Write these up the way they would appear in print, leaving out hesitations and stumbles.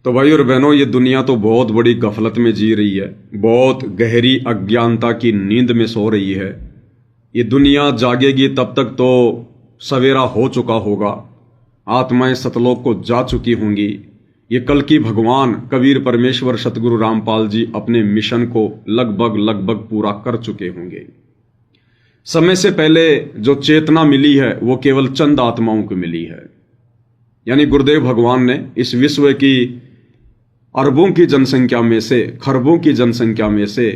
तो भाई और बहनों, ये दुनिया तो बहुत बड़ी गफलत में जी रही है, बहुत गहरी अज्ञानता की नींद में सो रही है। ये दुनिया जागेगी तब तक तो सवेरा हो चुका होगा, आत्माएं सतलोक को जा चुकी होंगी। ये कल की भगवान कबीर परमेश्वर सतगुरु रामपाल जी अपने मिशन को लगभग पूरा कर चुके होंगे। समय से पहले जो चेतना मिली है वो केवल चंद आत्माओं को मिली है। यानी गुरुदेव भगवान ने इस विश्व की अरबों की जनसंख्या में से, खरबों की जनसंख्या में से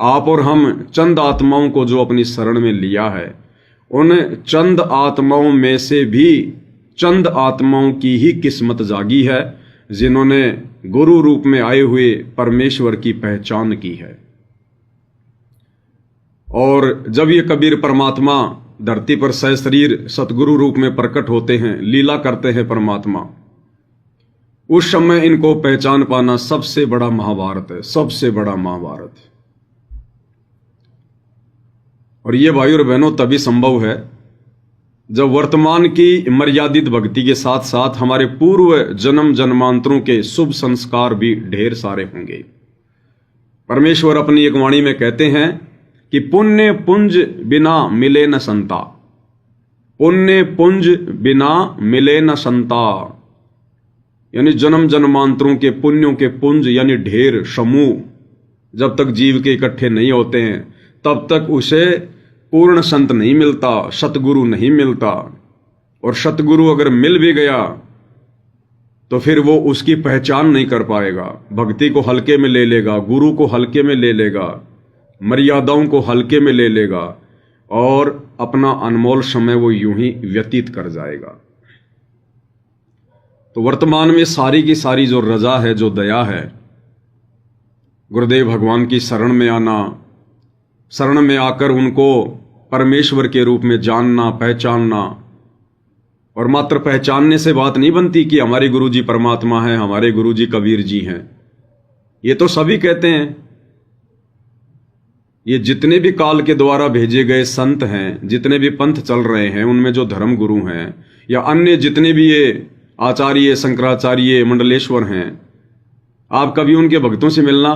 आप और हम चंद आत्माओं को जो अपनी शरण में लिया है, उन चंद आत्माओं में से भी चंद आत्माओं की ही किस्मत जागी है जिन्होंने गुरु रूप में आए हुए परमेश्वर की पहचान की है। और जब ये कबीर परमात्मा धरती पर सशरीर सतगुरु रूप में प्रकट होते हैं, लीला करते हैं परमात्मा, उस समय इनको पहचान पाना सबसे बड़ा महाभारत है, सबसे बड़ा महाभारत। और ये भाई और बहनों तभी संभव है जब वर्तमान की मर्यादित भक्ति के साथ साथ हमारे पूर्व जन्म जन्मांतरों के शुभ संस्कार भी ढेर सारे होंगे। परमेश्वर अपनी एक वाणी में कहते हैं कि पुण्य पुंज बिना मिले न संता, पुण्य पुंज बिना मिले न संता। यानी जन्म जन्मांतरों के पुण्यों के पुंज यानी ढेर समूह जब तक जीव के इकट्ठे नहीं होते हैं तब तक उसे पूर्ण संत नहीं मिलता, सतगुरु नहीं मिलता। और सतगुरु अगर मिल भी गया तो फिर वो उसकी पहचान नहीं कर पाएगा, भक्ति को हल्के में ले लेगा, गुरु को हल्के में ले लेगा, मर्यादाओं को हल्के में ले लेगा और अपना अनमोल समय वो यूं ही व्यतीत कर जाएगा। तो वर्तमान में सारी की सारी जो रजा है, जो दया है, गुरुदेव भगवान की शरण में आना, शरण में आकर उनको परमेश्वर के रूप में जानना, पहचानना। और मात्र पहचानने से बात नहीं बनती कि हमारे गुरुजी परमात्मा है, हमारे गुरुजी कबीर जी हैं। ये तो सभी कहते हैं। ये जितने भी काल के द्वारा भेजे गए संत हैं, जितने भी पंथ चल रहे हैं, उनमें जो धर्म गुरु हैं या अन्य जितने भी ये आचार्य, शंकराचार्य, मंडलेश्वर हैं, आप कभी उनके भक्तों से मिलना,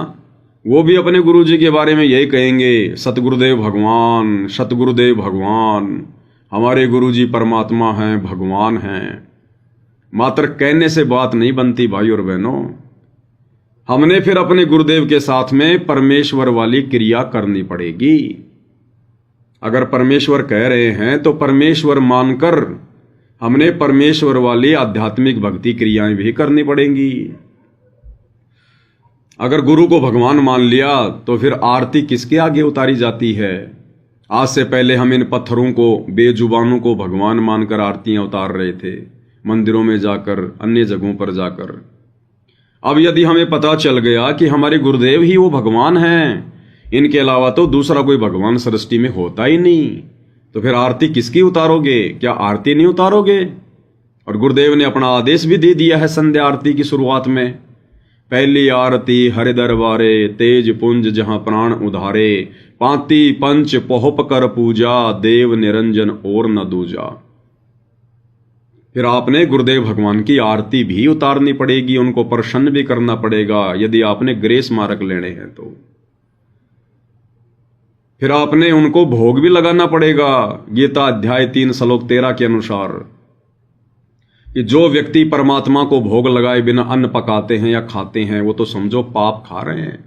वो भी अपने गुरुजी के बारे में यही कहेंगे, सतगुरुदेव भगवान, सतगुरुदेव भगवान, हमारे गुरुजी परमात्मा हैं, भगवान हैं। मात्र कहने से बात नहीं बनती भाई और बहनों। हमने फिर अपने गुरुदेव के साथ में परमेश्वर वाली क्रिया करनी पड़ेगी। अगर परमेश्वर कह रहे हैं तो परमेश्वर मानकर हमने परमेश्वर वाली आध्यात्मिक भक्ति क्रियाएं भी करनी पड़ेंगी। अगर गुरु को भगवान मान लिया तो फिर आरती किसके आगे उतारी जाती है। आज से पहले हम इन पत्थरों को, बेजुबानों को भगवान मानकर आरतियां उतार रहे थे, मंदिरों में जाकर, अन्य जगहों पर जाकर। अब यदि हमें पता चल गया कि हमारे गुरुदेव ही वो भगवान हैं, इनके अलावा तो दूसरा कोई भगवान सृष्टि में होता ही नहीं, तो फिर आरती किसकी उतारोगे? क्या आरती नहीं उतारोगे? और गुरुदेव ने अपना आदेश भी दे दिया है संध्या आरती की शुरुआत में, पहली आरती हरि दरबारे, तेज पुंज जहां प्राण उधारे, पांति पंच पोहप कर पूजा, देव निरंजन और न दूजा। फिर आपने गुरुदेव भगवान की आरती भी उतारनी पड़ेगी, उनको प्रसन्न भी करना पड़ेगा यदि आपने ग्रेस मार्क लेने हैं तो। फिर आपने उनको भोग भी लगाना पड़ेगा, गीता अध्याय 3 श्लोक 13 के अनुसार, कि जो व्यक्ति परमात्मा को भोग लगाए बिना अन्न पकाते हैं या खाते हैं वो तो समझो पाप खा रहे हैं।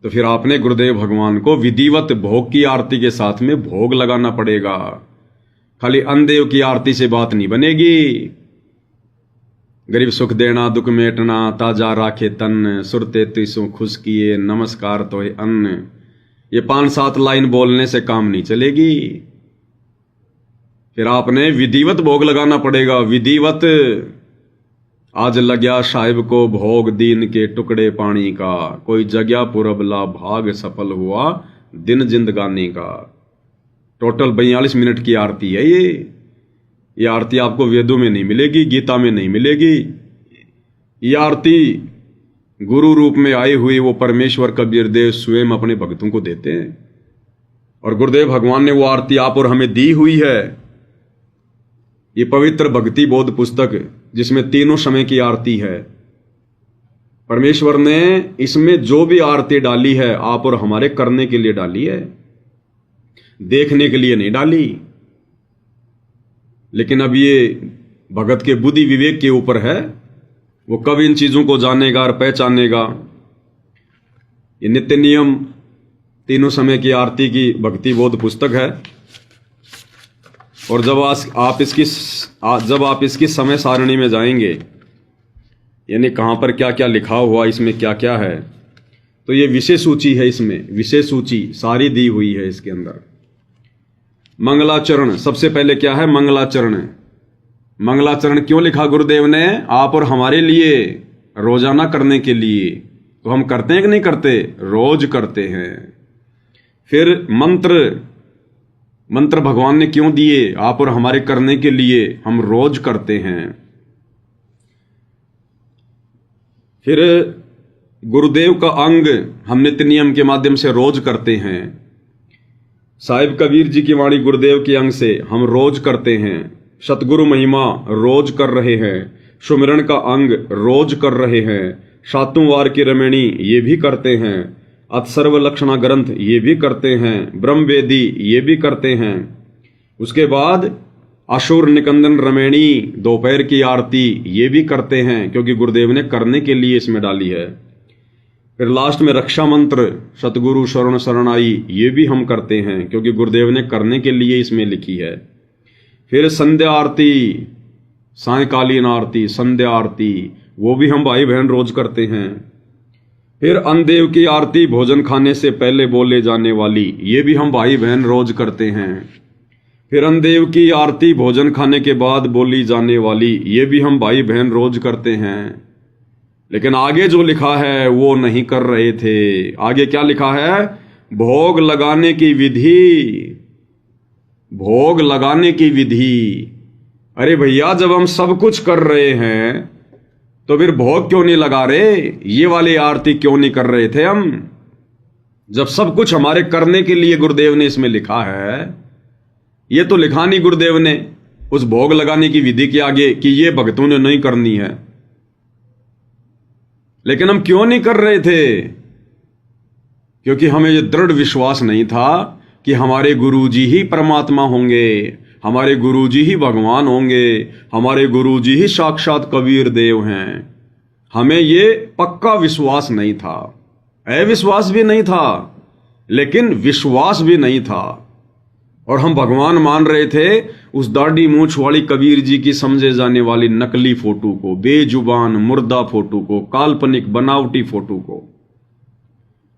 तो फिर आपने गुरुदेव भगवान को विधिवत भोग की आरती के साथ में भोग लगाना पड़ेगा। खाली अन्नदेव की आरती से बात नहीं बनेगी। गरीब सुख देना, दुख मेटना, ताजा राखे तन, सुरते तिसों खुश किए, नमस्कार तो है अन्न, ये 5-7 लाइन बोलने से काम नहीं चलेगी। फिर आपने विधिवत भोग लगाना पड़ेगा, विधिवत। आज लग्या साहिब को भोग दीन के टुकड़े पानी का, कोई जग्या पुरबला भाग सफल हुआ दिन जिंदगानी का। टोटल 42 मिनट की आरती है ये आरती आपको वेदों में नहीं मिलेगी, गीता में नहीं मिलेगी। ये आरती गुरु रूप में आए हुए वो परमेश्वर कबीर देव स्वयं अपने भक्तों को देते हैं। और गुरुदेव भगवान ने वो आरती आप और हमें दी हुई है। ये पवित्र भक्ति बोध पुस्तक जिसमें तीनों समय की आरती है, परमेश्वर ने इसमें जो भी आरती डाली है आप और हमारे करने के लिए डाली है, देखने के लिए नहीं डाली। लेकिन अब ये भगत के बुद्धि विवेक के ऊपर है, वो कब इन चीजों को जानेगा और पहचानेगा। ये नित्य नियम तीनों समय की आरती की भक्ति बोध पुस्तक है, और जब आप इसकी समय सारणी में जाएंगे, यानी कहां पर क्या क्या लिखा हुआ, इसमें क्या क्या है, तो ये विषय सूची है, इसमें विषय सूची सारी दी हुई है इसके अंदर। मंगलाचरण सबसे पहले क्या है? मंगलाचरण। मंगलाचरण क्यों लिखा गुरुदेव ने? आप और हमारे लिए, रोजाना करने के लिए। तो हम करते हैं कि नहीं करते? रोज करते हैं। फिर मंत्र भगवान ने क्यों दिए? आप और हमारे करने के लिए, हम रोज करते हैं। फिर गुरुदेव का अंग हम नित्य नियम के माध्यम से रोज करते हैं। साहिब कबीर जी की वाणी गुरुदेव के अंग से हम रोज करते हैं। सतगुरु महिमा रोज कर रहे हैं। सुमिरन का अंग रोज कर रहे हैं। सातों वार की रमणी ये भी करते हैं। अतसर्व लक्षणा ग्रंथ ये भी करते हैं। ब्रह्म वेदी ये भी करते हैं। उसके बाद अशुर निकंदन रमणी दोपहर की आरती ये भी करते हैं, क्योंकि गुरुदेव ने करने के लिए इसमें डाली है। फिर लास्ट में रक्षा मंत्र सतगुरु शरण शरणाई ये भी हम करते हैं, क्योंकि गुरुदेव ने करने के लिए इसमें लिखी है। फिर संध्या आरती, सायकालीन आरती, संध्या आरती वो भी हम भाई बहन रोज करते हैं। फिर अन्नदेव की आरती भोजन खाने से पहले बोले जाने वाली ये भी हम भाई बहन रोज करते हैं। फिर अन्नदेव की आरती भोजन खाने के बाद बोली जाने वाली ये भी हम भाई बहन रोज करते हैं। लेकिन आगे जो लिखा है वो नहीं कर रहे थे। आगे क्या लिखा है? भोग लगाने की विधि, भोग लगाने की विधि। अरे भैया, जब हम सब कुछ कर रहे हैं तो फिर भोग क्यों नहीं लगा रहे? ये वाली आरती क्यों नहीं कर रहे थे हम? जब सब कुछ हमारे करने के लिए गुरुदेव ने इसमें लिखा है। ये तो लिखा नहीं गुरुदेव ने उस भोग लगाने की विधि के आगे कि ये भक्तों ने नहीं करनी है। लेकिन हम क्यों नहीं कर रहे थे? क्योंकि हमें ये दृढ़ विश्वास नहीं था कि हमारे गुरुजी ही परमात्मा होंगे, हमारे गुरुजी ही भगवान होंगे, हमारे गुरुजी ही साक्षात कबीर देव हैं। हमें ये पक्का विश्वास नहीं था। अविश्वास भी नहीं था, लेकिन विश्वास भी नहीं था। और हम भगवान मान रहे थे उस दाढ़ी मूंछ वाली कबीर जी की समझे जाने वाली नकली फोटो को, बेजुबान मुर्दा फोटो को, काल्पनिक बनावटी फोटो को।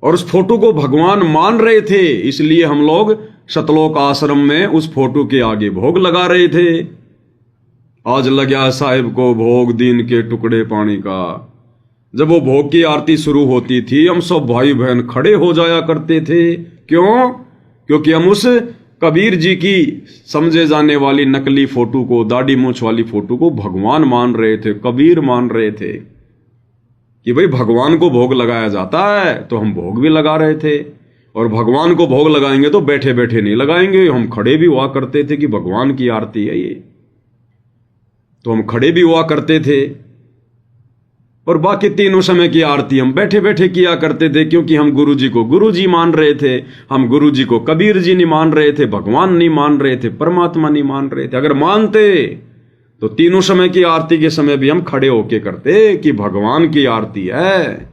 और उस फोटो को भगवान मान रहे थे, इसलिए हम लोग सतलोक आश्रम में उस फोटो के आगे भोग लगा रहे थे। आज लग्या साहिब को भोग दीन के टुकड़े पानी का। जब वो भोग की आरती शुरू होती थी, हम सब भाई बहन खड़े हो जाया करते थे। क्यों? क्योंकि हम उस कबीर जी की समझे जाने वाली नकली फोटो को, दाढ़ी मूंछ वाली फोटो को भगवान मान रहे थे, कबीर मान रहे थे कि भाई भगवान को भोग लगाया जाता है, तो हम भोग भी लगा रहे थे। और भगवान को भोग लगाएंगे तो बैठे बैठे नहीं लगाएंगे, हम खड़े भी हुआ करते थे कि भगवान की आरती है ये, तो हम खड़े भी हुआ करते थे। और बाकी तीनों समय की आरती हम बैठे बैठे किया करते थे, क्योंकि हम गुरुजी को गुरुजी मान रहे थे। हम गुरुजी को कबीर जी नहीं मान रहे थे, भगवान नहीं मान रहे थे, परमात्मा नहीं मान रहे थे। अगर मानते तो तीनों समय की आरती के समय भी हम खड़े होके करते कि भगवान की आरती है।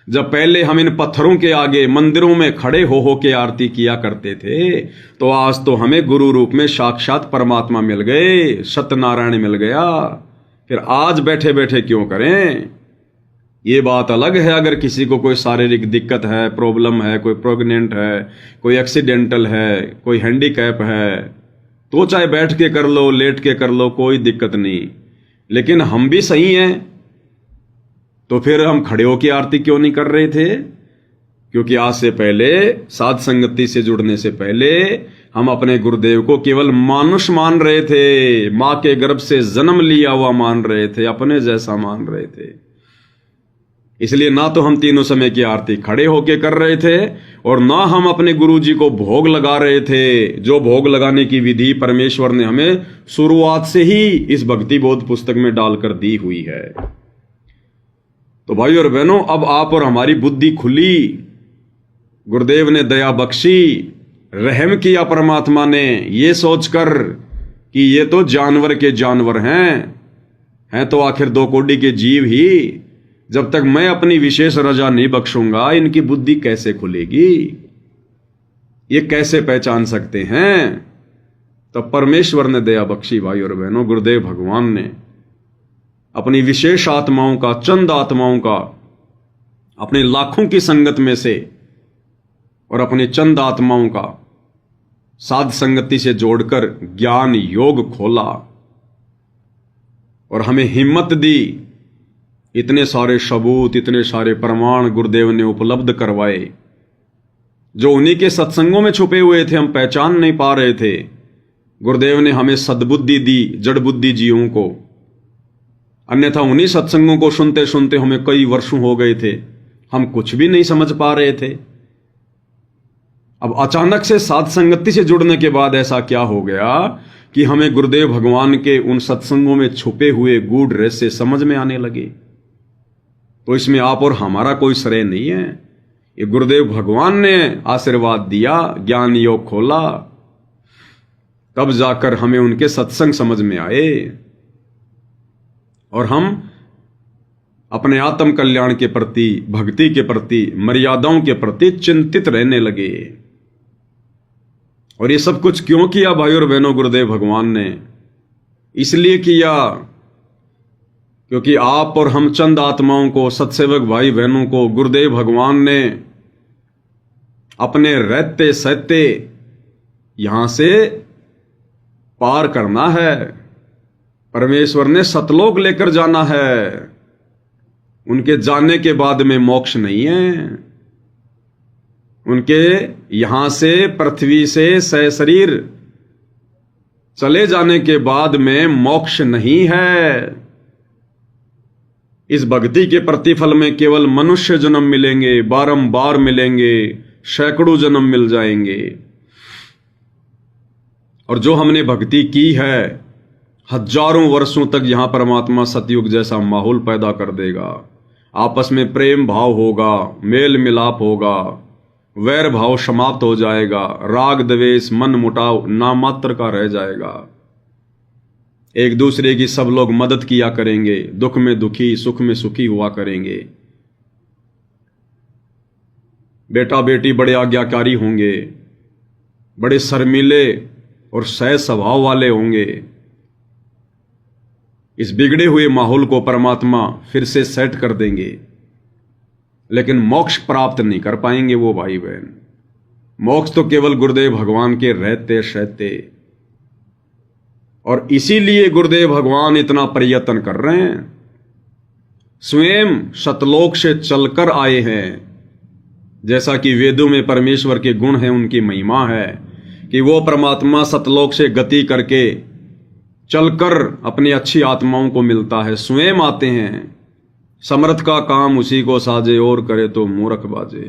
जब पहले हम इन पत्थरों के आगे मंदिरों में खड़े हो के आरती किया करते थे, तो आज तो हमें गुरु रूप में साक्षात परमात्मा मिल गए, सत्यनारायण मिल गया। फिर आज बैठे बैठे क्यों करें? ये बात अलग है अगर किसी को कोई शारीरिक दिक्कत है, प्रॉब्लम है, कोई प्रेग्नेंट है, कोई एक्सीडेंटल है, कोई हैंडीकैप है, तो चाहे बैठ के कर लो, लेट के कर लो, कोई दिक्कत नहीं। लेकिन हम भी सही हैं, तो फिर हम खड़े होकर आरती क्यों नहीं कर रहे थे? क्योंकि आज से पहले, साध संगति से जुड़ने से पहले, हम अपने गुरुदेव को केवल मानुष मान रहे थे, मां के गर्भ से जन्म लिया हुआ मान रहे थे, अपने जैसा मान रहे थे। इसलिए ना तो हम तीनों समय की आरती खड़े होके कर रहे थे, और ना हम अपने गुरुजी को भोग लगा रहे थे। जो भोग लगाने की विधि परमेश्वर ने हमें शुरुआत से ही इस भक्ति बोध पुस्तक में डालकर दी हुई है। तो भाई और बहनों, अब आप और हमारी बुद्धि खुली, गुरुदेव ने दया बख्शी, रहम किया परमात्मा ने, ये सोचकर कि ये तो जानवर के जानवर हैं तो आखिर 2 कौड़ी के जीव ही, जब तक मैं अपनी विशेष रजा नहीं बख्शूंगा इनकी बुद्धि कैसे खुलेगी, ये कैसे पहचान सकते हैं। तब परमेश्वर ने दया बख्शी भाई और बहनों, गुरुदेव भगवान ने अपनी विशेष आत्माओं का, चंद आत्माओं का, अपने लाखों की संगत में से और अपनी चंद आत्माओं का साध संगति से जोड़कर ज्ञान योग खोला और हमें हिम्मत दी। इतने सारे सबूत, इतने सारे प्रमाण गुरुदेव ने उपलब्ध करवाए जो उन्हीं के सत्संगों में छुपे हुए थे, हम पहचान नहीं पा रहे थे। गुरुदेव ने हमें सद्बुद्धि दी जड़ बुद्धि जीवों को, अन्यथा उन्हीं सत्संगों को सुनते सुनते हमें कई वर्षों हो गए थे, हम कुछ भी नहीं समझ पा रहे थे। अब अचानक से साध संगति से जुड़ने के बाद ऐसा क्या हो गया कि हमें गुरुदेव भगवान के उन सत्संगों में छुपे हुए गूढ़ रहस्य समझ में आने लगे। तो इसमें आप और हमारा कोई श्रेय नहीं है, ये गुरुदेव भगवान ने आशीर्वाद दिया, ज्ञान योग खोला, तब जाकर हमें उनके सत्संग समझ में आए और हम अपने आत्म कल्याण के प्रति, भक्ति के प्रति, मर्यादाओं के प्रति चिंतित रहने लगे। और ये सब कुछ क्यों किया भाई और बहनों गुरुदेव भगवान ने? इसलिए किया क्योंकि आप और हम चंद आत्माओं को, सत्सेवक भाई बहनों को गुरुदेव भगवान ने अपने रहते सहते यहां से पार करना है। परमेश्वर ने सतलोक लेकर जाना है, उनके जाने के बाद में मोक्ष नहीं है। उनके यहां से, पृथ्वी से सशरीर चले जाने के बाद में मोक्ष नहीं है। इस भक्ति के प्रतिफल में केवल मनुष्य जन्म मिलेंगे, बारंबार मिलेंगे, सैकड़ों जन्म मिल जाएंगे। और जो हमने भक्ति की है, हजारों वर्षों तक यहां परमात्मा सतयुग जैसा माहौल पैदा कर देगा। आपस में प्रेम भाव होगा, मेल मिलाप होगा, वैर भाव समाप्त हो जाएगा, राग द्वेष मन मुटाव नामात्र का रह जाएगा। एक दूसरे की सब लोग मदद किया करेंगे, दुख में दुखी, सुख में सुखी हुआ करेंगे। बेटा बेटी बड़े आज्ञाकारी होंगे, बड़े शर्मीले और सहज स्वभाव वाले होंगे। इस बिगड़े हुए माहौल को परमात्मा फिर से सेट कर देंगे, लेकिन मोक्ष प्राप्त नहीं कर पाएंगे वो भाई बहन। मोक्ष तो केवल गुरुदेव भगवान के रहते सहते। और इसीलिए गुरुदेव भगवान इतना प्रयत्न कर रहे हैं, स्वयं सतलोक से चलकर आए हैं। जैसा कि वेदों में परमेश्वर के गुण हैं, उनकी महिमा है कि वो परमात्मा सतलोक से गति करके चलकर अपनी अच्छी आत्माओं को मिलता है, स्वयं आते हैं। समर्थ का काम उसी को साजे, और करे तो मूर्ख बाजे।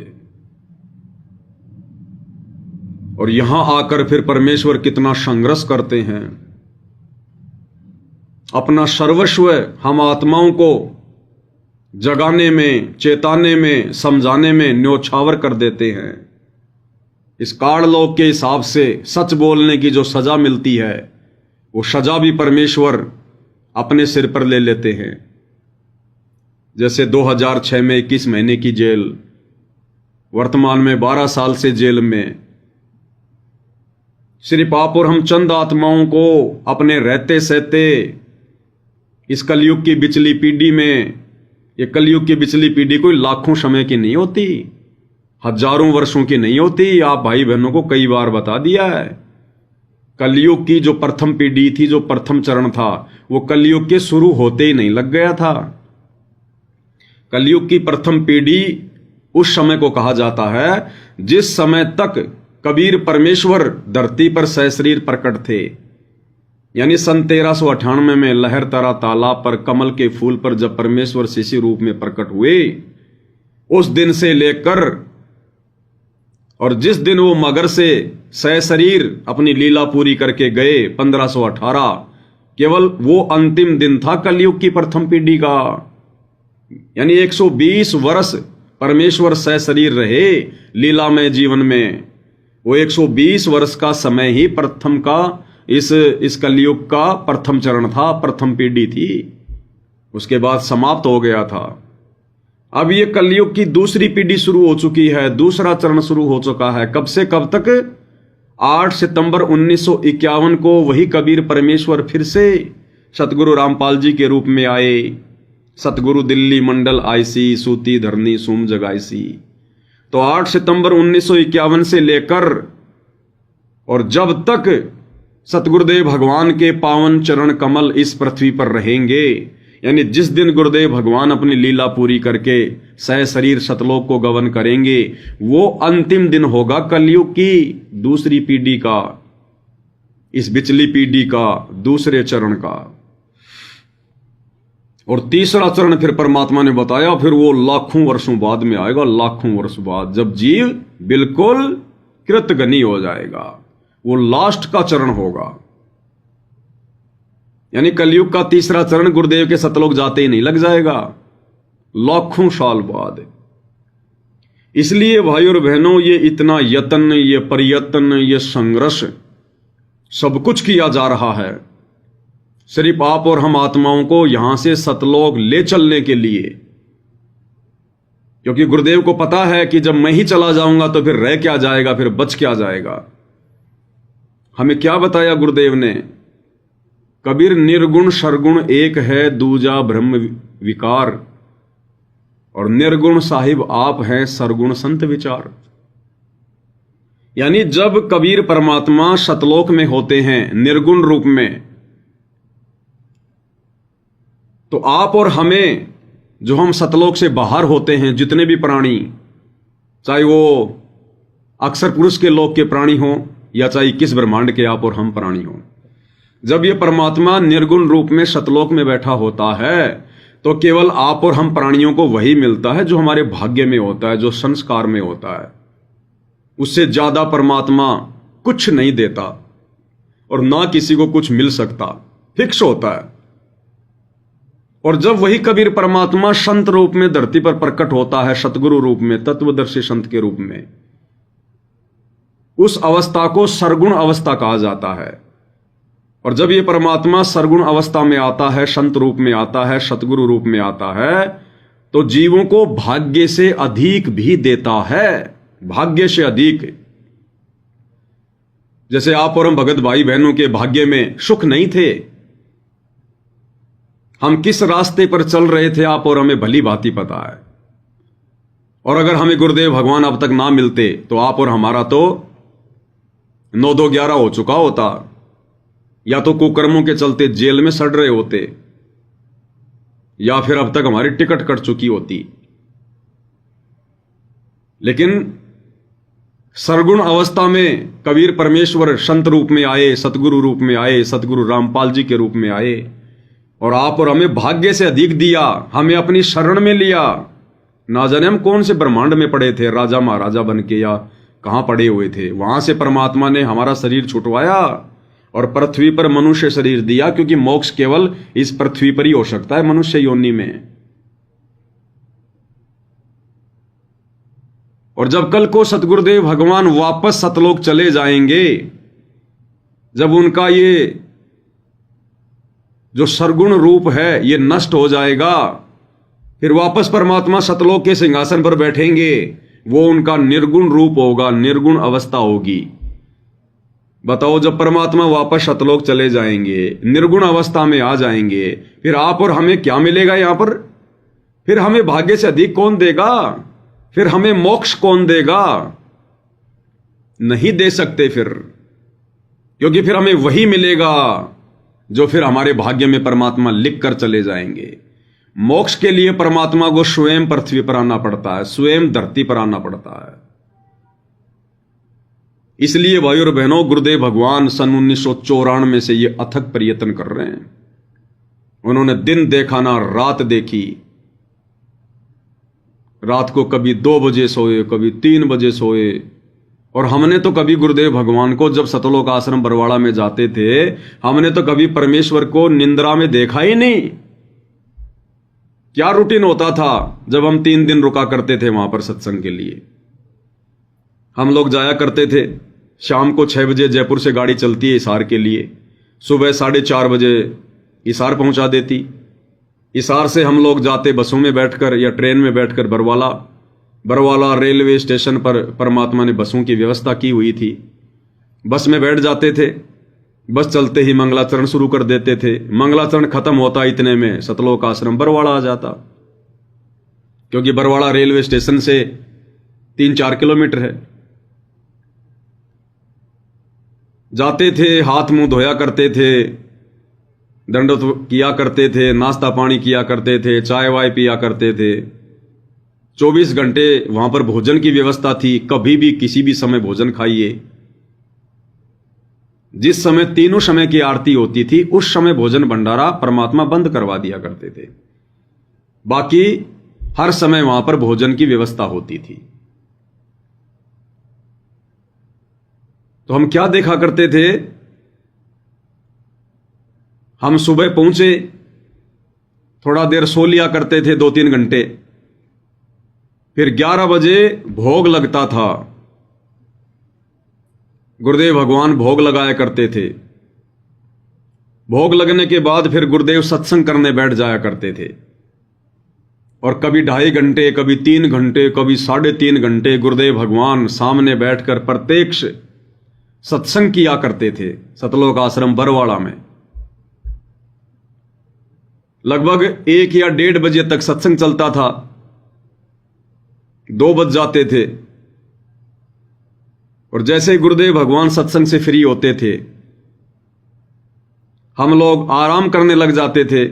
और यहां आकर फिर परमेश्वर कितना संघर्ष करते हैं, अपना सर्वस्व हम आत्माओं को जगाने में, चेताने में, समझाने में न्योछावर कर देते हैं। इस काललोक के हिसाब से सच बोलने की जो सजा मिलती है, वो सजा भी परमेश्वर अपने सिर पर ले लेते हैं। जैसे 2006 में 21 महीने की जेल, वर्तमान में 12 साल से जेल में। सिर्फ आप और हम चंद आत्माओं को अपने रहते सहते इस कलयुग की बिचली पीढ़ी में, ये कलयुग की बिचली पीढ़ी कोई लाखों समय की नहीं होती, हजारों वर्षों की नहीं होती। आप भाई बहनों को कई बार बता दिया है, कलयुग की जो प्रथम पीढ़ी थी, जो प्रथम चरण था, वो कलयुग के शुरू होते ही नहीं लग गया था। कलयुग की प्रथम पीढ़ी उस समय को कहा जाता है जिस समय तक कबीर परमेश्वर धरती पर सशरीर प्रकट थे। यानी सन 1398 में लहरतरा तालाब पर कमल के फूल पर जब परमेश्वर शिशु रूप में प्रकट हुए, उस दिन से लेकर और जिस दिन वो मगर से सशरीर अपनी लीला पूरी करके गए 1518, केवल वो अंतिम दिन था कलयुग की प्रथम पीढ़ी का। यानी 120 वर्ष परमेश्वर सशरीर रहे लीला में जीवन में। वो 120 वर्ष का समय ही प्रथम का इस कलयुग का प्रथम चरण था, प्रथम पीढ़ी थी। उसके बाद समाप्त हो गया था। अब ये कलयुग की दूसरी पीढ़ी शुरू हो चुकी है, दूसरा चरण शुरू हो चुका है। कब से कब तक? 8 सितंबर 1951 को वही कबीर परमेश्वर फिर से सतगुरु रामपाल जी के रूप में आए। सतगुरु दिल्ली मंडल आईसी, सूती धरनी सूम जगाईसी। तो 8 सितंबर 1951 से लेकर और जब तक सतगुरुदेव भगवान के पावन चरण कमल इस पृथ्वी पर रहेंगे, यानी जिस दिन गुरुदेव भगवान अपनी लीला पूरी करके सह शरीर सतलोक को गमन करेंगे, वो अंतिम दिन होगा कलयुग की दूसरी पीढ़ी का, इस बिचली पीढ़ी का दूसरे चरण का। और तीसरा चरण फिर परमात्मा ने बताया, फिर वो लाखों वर्षों बाद में आएगा, लाखों वर्ष बाद, जब जीव बिल्कुल कृतघ्नी हो जाएगा। वो लास्ट का चरण होगा। यानी कलयुग का तीसरा चरण गुरुदेव के सतलोक जाते ही नहीं लग जाएगा, लाखों साल बाद। इसलिए भाई और बहनों, ये इतना यत्न, ये प्रयत्न, ये संघर्ष सब कुछ किया जा रहा है सिर्फ आप और हम आत्माओं को यहां से सतलोक ले चलने के लिए। क्योंकि गुरुदेव को पता है कि जब मैं ही चला जाऊंगा तो फिर रह क्या जाएगा, फिर बच क्या जाएगा। हमें क्या बताया गुरुदेव ने? कबीर निर्गुण सरगुण एक है, दूजा ब्रह्म विकार, और निर्गुण साहिब आप हैं, सरगुण संत विचार। यानी जब कबीर परमात्मा सतलोक में होते हैं निर्गुण रूप में, तो आप और हमें, जो हम सतलोक से बाहर होते हैं, जितने भी प्राणी, चाहे वो अक्षर पुरुष के लोक के प्राणी हो या चाहे किस ब्रह्मांड के आप और हम प्राणी हो, जब ये परमात्मा निर्गुण रूप में सतलोक में बैठा होता है, तो केवल आप और हम प्राणियों को वही मिलता है जो हमारे भाग्य में होता है, जो संस्कार में होता है। उससे ज्यादा परमात्मा कुछ नहीं देता और ना किसी को कुछ मिल सकता, फिक्स होता है। और जब वही कबीर परमात्मा संत रूप में धरती पर प्रकट होता है, सतगुरु रूप में, तत्वदर्शी संत के रूप में, उस अवस्था को सरगुण अवस्था कहा जाता है। और जब ये परमात्मा सरगुण अवस्था में आता है, संत रूप में आता है, सतगुरु रूप में आता है, तो जीवों को भाग्य से अधिक भी देता है, भाग्य से अधिक। जैसे आप और हम भगत भाई बहनों के भाग्य में सुख नहीं थे, हम किस रास्ते पर चल रहे थे आप और हमें भली भांति पता है। और अगर हमें गुरुदेव भगवान अब तक ना मिलते तो आप और हमारा तो 9-2-11 हो चुका होता, या तो कुकर्मों के चलते जेल में सड़ रहे होते, या फिर अब तक हमारी टिकट कट चुकी होती। लेकिन सरगुण अवस्था में कबीर परमेश्वर संत रूप में आए, सतगुरु रूप में आए, सतगुरु रामपाल जी के रूप में आए, और आप और हमें भाग्य से अधिक दिया, हमें अपनी शरण में लिया। ना जाने हम कौन से ब्रह्मांड में पड़े थे, राजा महाराजा बन के, या कहां पड़े हुए थे। वहां से परमात्मा ने हमारा शरीर छुटवाया और पृथ्वी पर मनुष्य शरीर दिया, क्योंकि मोक्ष केवल इस पृथ्वी पर ही हो सकता है, मनुष्य योनि में। और जब कल को सतगुरुदेव भगवान वापस सतलोक चले जाएंगे, जब उनका ये जो सरगुण रूप है ये नष्ट हो जाएगा, फिर वापस परमात्मा सतलोक के सिंहासन पर बैठेंगे, वो उनका निर्गुण रूप होगा, निर्गुण अवस्था होगी। बताओ, जब परमात्मा वापस सतलोक चले जाएंगे, निर्गुण अवस्था में आ जाएंगे, फिर आप और हमें क्या मिलेगा यहां पर? फिर हमें भाग्य से अधिक कौन देगा? फिर हमें मोक्ष कौन देगा? नहीं दे सकते फिर, क्योंकि फिर हमें वही मिलेगा जो फिर हमारे भाग्य में परमात्मा लिख कर चले जाएंगे। मोक्ष के लिए परमात्मा को स्वयं पृथ्वी पर आना पड़ता है, स्वयं धरती पर आना पड़ता है। इसलिए भाई और बहनों, गुरुदेव भगवान सन 1994 से ये अथक प्रयत्न कर रहे हैं। उन्होंने दिन देखा ना रात देखी, रात को कभी 2 बजे सोए, कभी 3 बजे सोए। और हमने तो कभी गुरुदेव भगवान को, जब सतलोक आश्रम बरवाड़ा में जाते थे, हमने तो कभी परमेश्वर को निंद्रा में देखा ही नहीं। क्या रूटीन होता था जब हम 3 दिन रुका करते थे वहां पर सत्संग के लिए। हम लोग जाया करते थे, शाम को 6 बजे जयपुर से गाड़ी चलती है हिसार के लिए, सुबह 4:30 बजे हिसार पहुंचा देती। हिसार से हम लोग जाते बसों में बैठकर या ट्रेन में बैठकर बरवाला रेलवे स्टेशन पर परमात्मा ने बसों की व्यवस्था की हुई थी। बस में बैठ जाते थे, बस चलते ही मंगलाचरण शुरू कर देते थे। मंगलाचरण खत्म होता इतने में सतलोक आश्रम बरवाड़ा आ जाता, क्योंकि बरवाड़ा रेलवे स्टेशन से 3-4 किलोमीटर है। जाते थे, हाथ मुंह धोया करते थे, दंडवत किया करते थे, नाश्ता पानी किया करते थे, चाय वाय पिया करते थे। 24 घंटे वहां पर भोजन की व्यवस्था थी, कभी भी किसी भी समय भोजन खाइए। जिस समय तीनों समय की आरती होती थी उस समय भोजन भंडारा परमात्मा बंद करवा दिया करते थे, बाकी हर समय वहां पर भोजन की व्यवस्था होती थी। तो हम क्या देखा करते थे, हम सुबह पहुंचे, थोड़ा देर सो लिया करते थे 2-3 घंटे, फिर 11 बजे भोग लगता था। गुरुदेव भगवान भोग लगाया करते थे। भोग लगने के बाद फिर गुरुदेव सत्संग करने बैठ जाया करते थे, और कभी 2.5 घंटे, कभी 3 घंटे, कभी 3.5 घंटे गुरुदेव भगवान सामने बैठकर प्रत्यक्ष सत्संग किया करते थे सतलोक आश्रम बरवाड़ा में। लगभग 1 या 1:30 बजे तक सत्संग चलता था, 2 बज जाते थे, और जैसे ही गुरुदेव भगवान सत्संग से फ्री होते थे हम लोग आराम करने लग जाते थे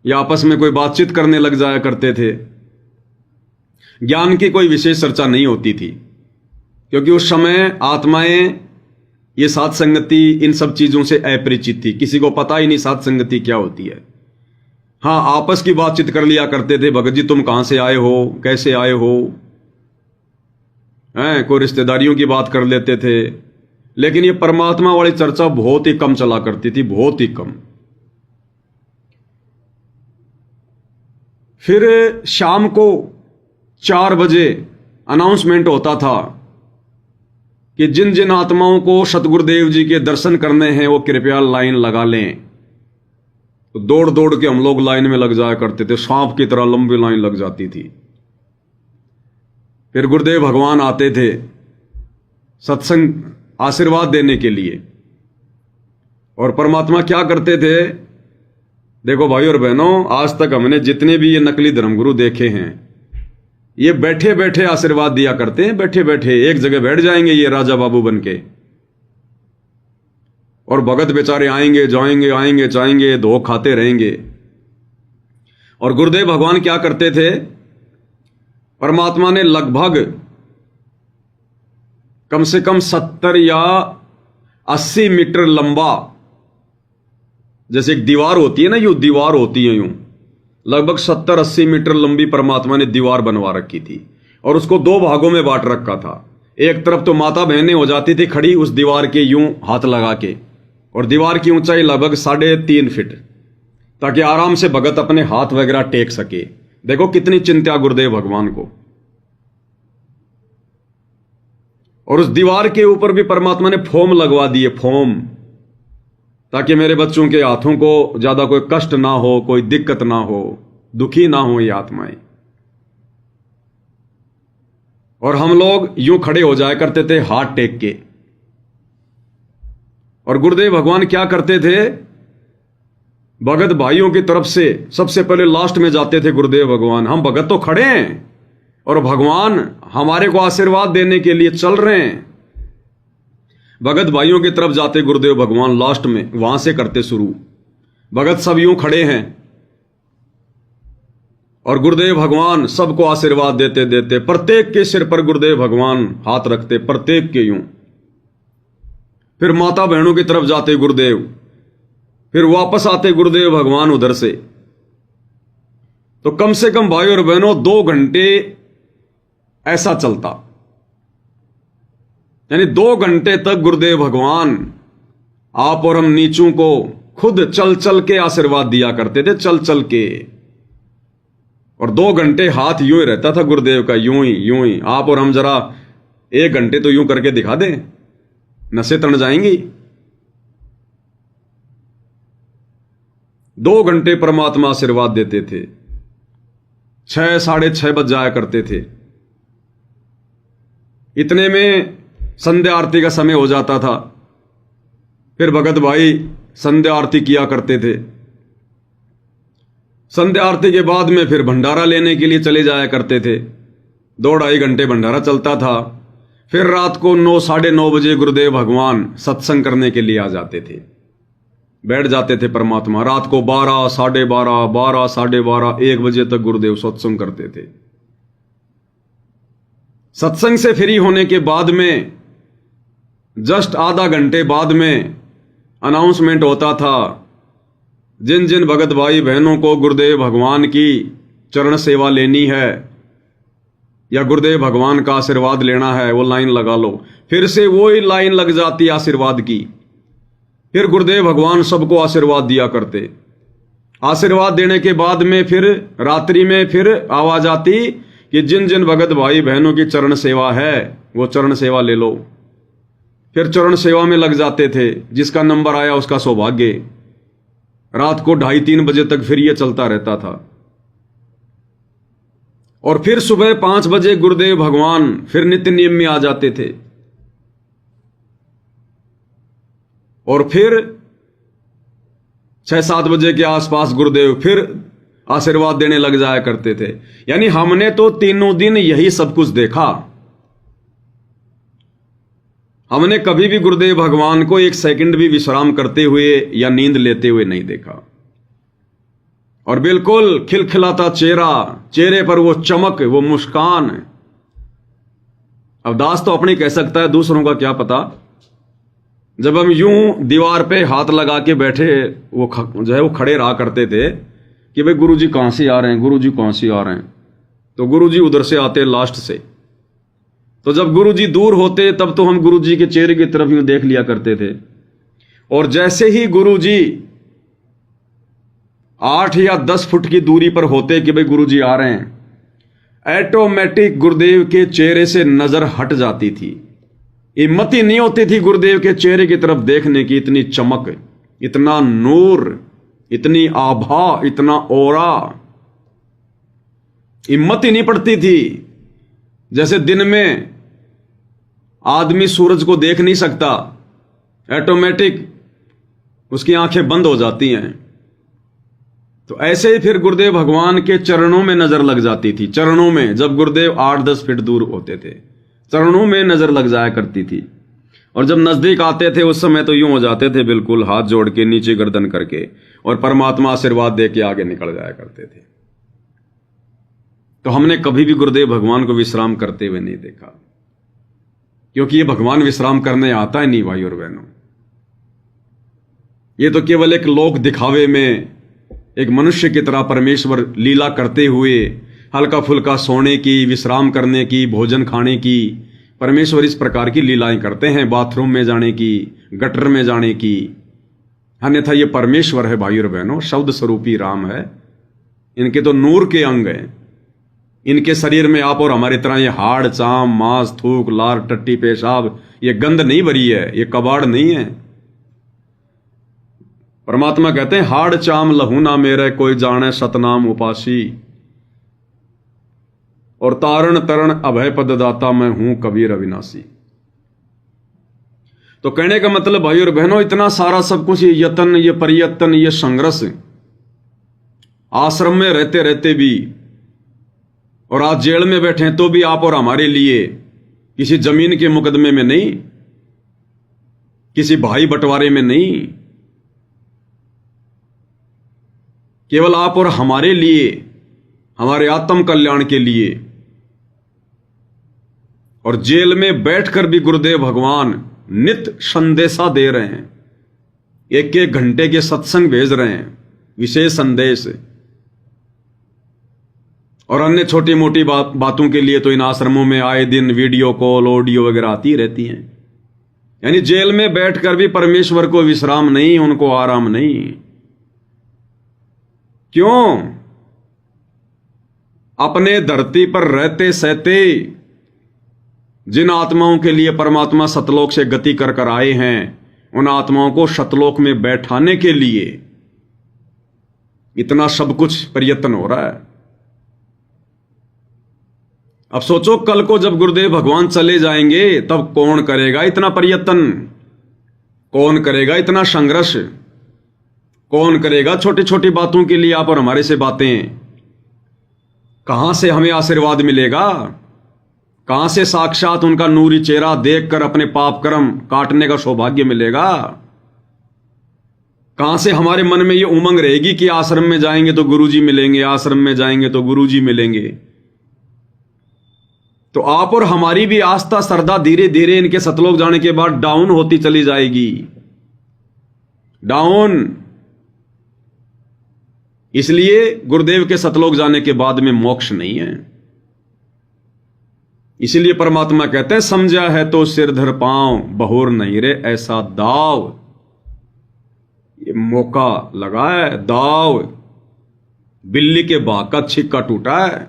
या आपस में कोई बातचीत करने लग जाया करते थे। ज्ञान की कोई विशेष चर्चा नहीं होती थी, क्योंकि उस समय आत्माएं ये साथ संगति इन सब चीजों से अपरिचित थी, किसी को पता ही नहीं साथ संगति क्या होती है। हाँ, आपस की बातचीत कर लिया करते थे, भगत जी तुम कहां से आए हो, कैसे आए हो, हैं, कोई रिश्तेदारियों की बात कर लेते थे, लेकिन ये परमात्मा वाली चर्चा बहुत ही कम चला करती थी, बहुत ही कम। फिर शाम को 4 बजे अनाउंसमेंट होता था कि जिन जिन आत्माओं को सतगुरुदेव जी के दर्शन करने हैं वो कृपया लाइन लगा लें। तो दौड़ दौड़ के हम लोग लाइन में लग जाया करते थे, सांप की तरह लंबी लाइन लग जाती थी। फिर गुरुदेव भगवान आते थे सत्संग आशीर्वाद देने के लिए, और परमात्मा क्या करते थे, देखो भाई और बहनों, आज तक हमने जितने भी ये नकली धर्मगुरु देखे हैं ये बैठे बैठे आशीर्वाद दिया करते हैं, बैठे बैठे एक जगह बैठ जाएंगे ये राजा बाबू बनके, और भगत बेचारे आएंगे जाएंगे, आएंगे जाएंगे, धो खाते रहेंगे। और गुरुदेव भगवान क्या करते थे, परमात्मा ने लगभग कम से कम 70 या 80 मीटर लंबा, जैसे एक दीवार होती है ना, यूं दीवार होती है, यूं लगभग 70-80 मीटर लंबी परमात्मा ने दीवार बनवा रखी थी, और उसको 2 भागों में बांट रखा था। एक तरफ तो माता बहनें हो जाती थी खड़ी उस दीवार के यूं हाथ लगा के, और दीवार की ऊंचाई लगभग 3.5 फीट, ताकि आराम से भगत अपने हाथ वगैरह टेक सके। देखो कितनी चिंता गुरुदेव भगवान को। और उस दीवार के ऊपर भी परमात्मा ने फोम लगवा दिए, फोम, ताकि मेरे बच्चों के हाथों को ज्यादा कोई कष्ट ना हो, कोई दिक्कत ना हो, दुखी ना हो ये आत्माएं। और हम लोग यूं खड़े हो जाया करते थे हाथ टेक के। और गुरुदेव भगवान क्या करते थे, भगत भाइयों की तरफ से सबसे पहले लास्ट में जाते थे गुरुदेव भगवान। हम भगत तो खड़े हैं और भगवान हमारे को आशीर्वाद देने के लिए चल रहे हैं। भगत भाइयों की तरफ जाते गुरुदेव भगवान लास्ट में, वहां से करते शुरू। भगत सब यूं खड़े हैं और गुरुदेव भगवान सबको आशीर्वाद देते देते प्रत्येक के सिर पर गुरुदेव भगवान हाथ रखते, प्रत्येक के यूं। फिर माता बहनों की तरफ जाते गुरुदेव, फिर वापस आते गुरुदेव भगवान उधर से। तो कम से कम भाई और बहनों 2 घंटे ऐसा चलता, यानी 2 घंटे तक गुरुदेव भगवान आप और हम नीचों को खुद चल चल के आशीर्वाद दिया करते थे, चल चल के। और 2 घंटे हाथ यूं ही रहता था गुरुदेव का, यूं ही। आप और हम जरा 1 घंटे तो यूं करके दिखा दें, नसें तन जाएंगी। 2 घंटे परमात्मा आशीर्वाद देते थे। 6 साढ़े 6 बज जाया करते थे। इतने में संध्या आरती का समय हो जाता था। फिर भगत भाई संध्या आरती किया करते थे। संध्या आरती के बाद में फिर भंडारा लेने के लिए चले जाया करते थे। 2-2.5 घंटे भंडारा चलता था। फिर रात को 9 साढ़े 9 बजे गुरुदेव भगवान सत्संग करने के लिए आ जाते थे। बैठ जाते थे परमात्मा। रात को 12 साढ़े 12 12 साढ़े 12 1 बजे तक गुरुदेव सत्संग करते थे। सत्संग से फ्री होने के बाद में जस्ट आधा घंटे बाद में अनाउंसमेंट होता था, जिन जिन भगत भाई बहनों को गुरुदेव भगवान की चरण सेवा लेनी है या गुरुदेव भगवान का आशीर्वाद लेना है, वो लाइन लगा लो। फिर से वही लाइन लग जाती आशीर्वाद की। फिर गुरुदेव भगवान सबको आशीर्वाद दिया करते। आशीर्वाद देने के बाद में फिर रात्रि में फिर आवाज आती कि जिन जिन भगत भाई बहनों की चरण सेवा है वो चरण सेवा ले लो। फिर चरण सेवा में लग जाते थे। जिसका नंबर आया उसका सौभाग्य। रात को 2:30-3 बजे तक फिर ये चलता रहता था। और फिर सुबह 5 बजे गुरुदेव भगवान फिर नित्य नियम में आ जाते थे। और फिर 6-7 बजे के आसपास गुरुदेव फिर आशीर्वाद देने लग जाया करते थे। यानी हमने तो तीनों दिन यही सब कुछ देखा। हमने कभी भी गुरुदेव भगवान को 1 सेकंड भी विश्राम करते हुए या नींद लेते हुए नहीं देखा। और बिल्कुल खिलखिलाता चेहरा, चेहरे पर वो चमक, वो मुस्कान। अवदास तो अपनी कह सकता है, दूसरों का क्या पता। जब हम यूं दीवार पे हाथ लगा के बैठे वो जो है वो खड़े रहा करते थे कि भाई गुरुजी कहां से आ रहे हैं, गुरुजी कहां से आ रहे हैं। तो गुरुजी उधर से आते लास्ट से। तो जब गुरुजी दूर होते तब तो हम गुरुजी के चेहरे की तरफ यूं देख लिया करते थे। और जैसे ही गुरुजी 8 या 10 फुट की दूरी पर होते कि भाई गुरुजी आ रहे हैं, ऑटोमेटिक गुरुदेव के चेहरे से नजर हट जाती थी। हिम्मत ही नहीं होती थी गुरुदेव के चेहरे की तरफ देखने की। इतनी चमक, इतना नूर, इतनी आभा, इतना ओरा। हिम्मत ही नहीं पड़ती थी। जैसे दिन में आदमी सूरज को देख नहीं सकता, ऑटोमेटिक उसकी आंखें बंद हो जाती हैं। तो ऐसे ही फिर गुरुदेव भगवान के चरणों में नजर लग जाती थी। चरणों में, जब गुरुदेव 8-10 फीट दूर होते थे, चरणों में नजर लग जाया करती थी। और जब नजदीक आते थे उस समय तो यूं हो जाते थे, बिल्कुल हाथ जोड़ के नीचे गर्दन करके, और परमात्मा आशीर्वाद दे के आगे निकल जाया करते थे। तो हमने कभी भी गुरुदेव भगवान को विश्राम करते हुए नहीं देखा, क्योंकि ये भगवान विश्राम करने आता ही नहीं भाई और बहनों। ये तो केवल एक लोक दिखावे में एक मनुष्य की तरह परमेश्वर लीला करते हुए हल्का फुल्का सोने की, विश्राम करने की, भोजन खाने की, परमेश्वर इस प्रकार की लीलाएं करते हैं। बाथरूम में जाने की, गटर में जाने की। अन्यथा ये परमेश्वर है भाई और बहनों, शब्द स्वरूपी राम है। इनके तो नूर के अंग हैं। इनके शरीर में आप और हमारी तरह ये हाड़, चाम, मांस, थूक, लार, टट्टी, पेशाब, ये गंध नहीं भरी है, ये कबाड़ नहीं है। परमात्मा कहते हैं, हाड़ चाम लहू ना मेरे, कोई जाने सतनाम उपासी, और तारण तरण अभय पद दाता, मैं हूं कबीर अविनाशी। तो कहने का मतलब भाई और बहनों, इतना सारा सब कुछ, ये यतन, ये परियतन, ये संघर्ष, आश्रम में रहते रहते भी, और आज जेल में बैठे तो भी आप और हमारे लिए किसी जमीन के मुकदमे में नहीं, किसी भाई बंटवारे में नहीं, केवल आप और हमारे लिए, हमारे आत्म कल्याण के लिए। और जेल में बैठकर भी गुरुदेव भगवान नित्य संदेशा दे रहे हैं। 1-1 घंटे के सत्संग भेज रहे हैं, विशेष संदेश। और अन्य छोटी मोटी बातों के लिए तो इन आश्रमों में आए दिन वीडियो कॉल, ऑडियो वगैरह आती रहती हैं। यानी जेल में बैठकर भी परमेश्वर को विश्राम नहीं, उनको आराम नहीं। क्यों? अपने धरती पर रहते सहते जिन आत्माओं के लिए परमात्मा सतलोक से गति कर कर आए हैं, उन आत्माओं को सतलोक में बैठाने के लिए इतना सब कुछ प्रयत्न हो रहा है। अब सोचो, कल को जब गुरुदेव भगवान चले जाएंगे तब कौन करेगा इतना प्रयत्न, कौन करेगा इतना संघर्ष, कौन करेगा छोटी छोटी बातों के लिए आप और हमारे से बातें। कहां से हमें आशीर्वाद मिलेगा, कहां से साक्षात उनका नूरी चेहरा देखकर अपने पाप कर्म काटने का सौभाग्य मिलेगा, कहां से हमारे मन में ये उमंग रहेगी कि आश्रम में जाएंगे तो गुरुजी मिलेंगे, आश्रम में जाएंगे तो गुरुजी मिलेंगे। तो आप और हमारी भी आस्था श्रद्धा धीरे धीरे इनके सतलोक जाने के बाद डाउन होती चली जाएगी, डाउन। इसलिए गुरुदेव के सतलोक जाने के बाद में मोक्ष नहीं है। इसीलिए परमात्मा कहते हैं, समझा है तो सिर धर पांव, बहुर नहीं रे ऐसा दाव। ये मौका लगा है, दाव। बिल्ली के भाग का छिक्का टूटा है,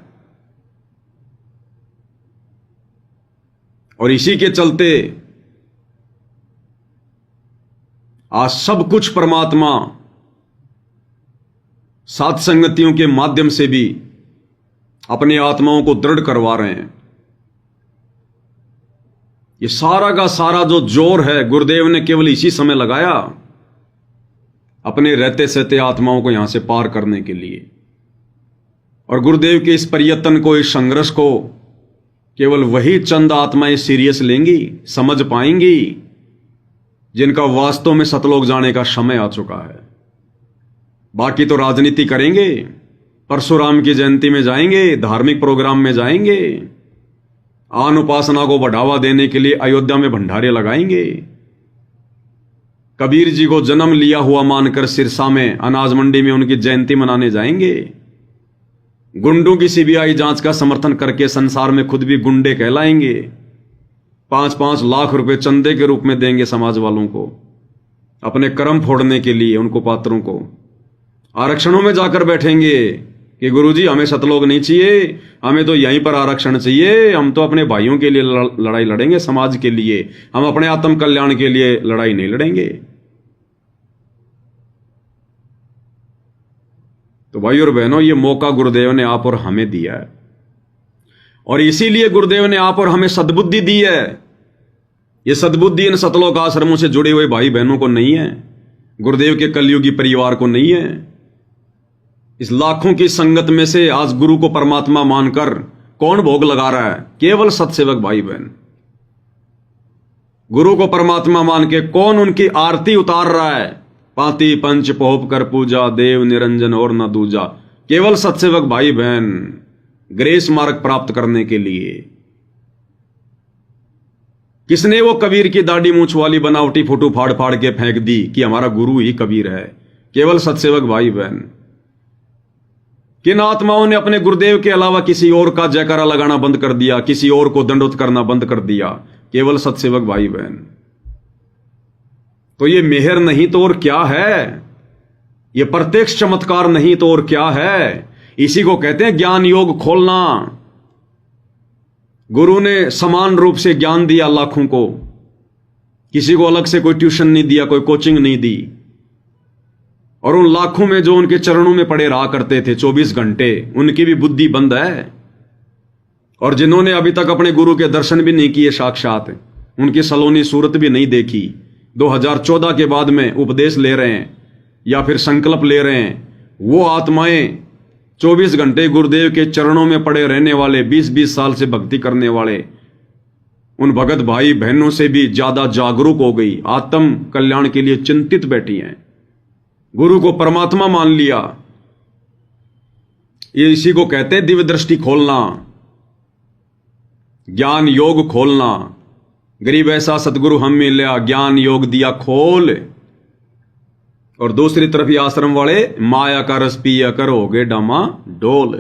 और इसी के चलते आज सब कुछ परमात्मा सात संगतियों के माध्यम से भी अपनी आत्माओं को दृढ़ करवा रहे हैं। ये सारा का सारा जो जोर है गुरुदेव ने केवल इसी समय लगाया, अपने रहते सहते आत्माओं को यहां से पार करने के लिए। और गुरुदेव के इस प्रयत्न को, इस संघर्ष को केवल वही चंद आत्माएं सीरियस लेंगी, समझ पाएंगी, जिनका वास्तव में सतलोक जाने का समय आ चुका है। बाकी तो राजनीति करेंगे, परशुराम की जयंती में जाएंगे, धार्मिक प्रोग्राम में जाएंगे, आन उपासना को बढ़ावा देने के लिए अयोध्या में भंडारे लगाएंगे, कबीर जी को जन्म लिया हुआ मानकर सिरसा में अनाज मंडी में उनकी जयंती मनाने जाएंगे, गुंडों की सीबीआई जांच का समर्थन करके संसार में खुद भी गुंडे कहलाएंगे, 5-5 लाख रुपए चंदे के रूप में देंगे समाज वालों को, अपने कर्म फोड़ने के लिए उनको, पात्रों को। आरक्षणों में जाकर बैठेंगे कि गुरुजी हमें सतलोक नहीं चाहिए, हमें तो यहीं पर आरक्षण चाहिए, हम तो अपने भाइयों के लिए लड़ाई लड़ेंगे, समाज के लिए, हम अपने आत्म कल्याण के लिए लड़ाई नहीं लड़ेंगे। तो भाई और बहनों, ये मौका गुरुदेव ने आप और हमें दिया है, और इसीलिए गुरुदेव ने आप और हमें सद्बुद्धि दी है। ये सद्बुद्धि इन सतलोक आश्रमों से जुड़े हुए भाई बहनों को नहीं है, गुरुदेव के कलयुगी परिवार को नहीं है। इस लाखों की संगत में से आज गुरु को परमात्मा मानकर कौन भोग लगा रहा है? केवल सत्सेवक भाई बहन। गुरु को परमात्मा मान के कौन उनकी आरती उतार रहा है? पाती पंच पोप कर पूजा, देव निरंजन और न दूजा। केवल सत्सेवक भाई बहन, ग्रेस मार्ग प्राप्त करने के लिए। किसने वो कबीर की दाढ़ी मूछ वाली बनावटी फोटो फाड़ फाड़ के फेंक दी कि हमारा गुरु ही कबीर है? केवल सत्सेवक भाई बहन। किन आत्माओं ने अपने गुरुदेव के अलावा किसी और का जयकारा लगाना बंद कर दिया, किसी और को दंडोत करना बंद कर दिया? केवल सत्सेवक भाई बहन। तो ये मेहर नहीं तो और क्या है? ये प्रत्यक्ष चमत्कार नहीं तो और क्या है? इसी को कहते हैं ज्ञान योग खोलना। गुरु ने समान रूप से ज्ञान दिया लाखों को, किसी को अलग से कोई ट्यूशन नहीं दिया, कोई कोचिंग नहीं दी। और उन लाखों में जो उनके चरणों में पड़े रहा करते थे 24 घंटे, उनकी भी बुद्धि बंद है। और जिन्होंने अभी तक अपने गुरु के दर्शन भी नहीं किए साक्षात, उनकी सलोनी सूरत भी नहीं देखी, 2014 के बाद में उपदेश ले रहे हैं या फिर संकल्प ले रहे हैं, वो आत्माएं 24 घंटे गुरुदेव के चरणों में पड़े रहने वाले, 20-20 साल से भक्ति करने वाले उन भगत भाई बहनों से भी ज्यादा जागरूक हो गई, आत्म कल्याण के लिए चिंतित बैठी हैं, गुरु को परमात्मा मान लिया। ये इसी को कहते हैं दिव्य दृष्टि खोलना, ज्ञान योग खोलना। गरीब ऐसा सतगुरु हम मिला, ज्ञान योग दिया खोल। और दूसरी तरफ ये आश्रम वाले माया का रस पिया कर हो गए डामा डोल।